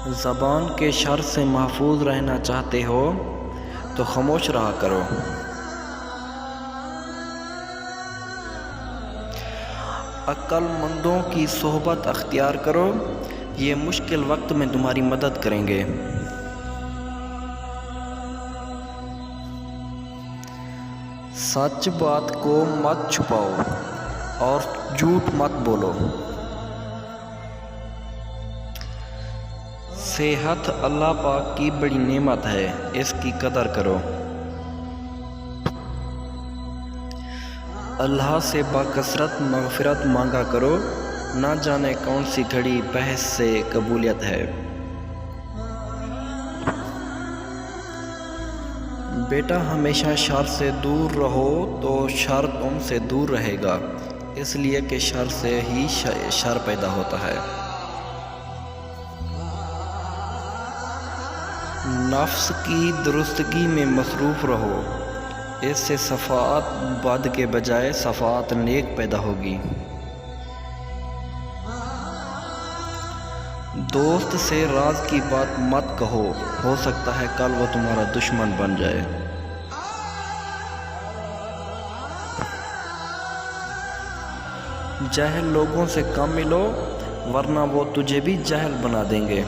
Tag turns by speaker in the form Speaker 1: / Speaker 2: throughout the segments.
Speaker 1: ज़बान के शर से महफूज रहना चाहते हो तो खामोश रहा करो। अक्लमंदों की सोहबत अख्तियार करो, ये मुश्किल वक्त में तुम्हारी मदद करेंगे। सच बात को मत छुपाओ और झूठ मत बोलो। सेहत अल्लाह पाक की बड़ी नेमत है, इसकी कदर करो। अल्लाह से बाकसरत मग़फ़िरत मांगा करो, ना जाने कौन सी घड़ी बहस से कबूलियत है। बेटा हमेशा शर से दूर रहो तो शर तुमसे दूर रहेगा, इसलिए कि शर से ही शर पैदा होता है। नफ्स की दुरुस्तगी में मसरूफ़ रहो, इससे सफ़ाअत बद के बजाय सफ़ाअत नेक पैदा होगी। दोस्त से राज की बात मत कहो, हो सकता है कल वो तुम्हारा दुश्मन बन जाए। जाहिल लोगों से कम मिलो, वरना वो तुझे भी जाहिल बना देंगे।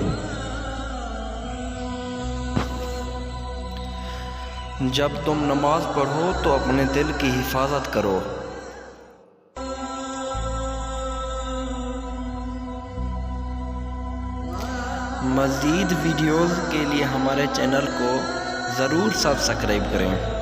Speaker 1: जब तुम नमाज पढ़ो तो अपने दिल की हिफाजत करो। मज़ीद वीडियोज़ के लिए हमारे चैनल को ज़रूर सब्सक्राइब करें।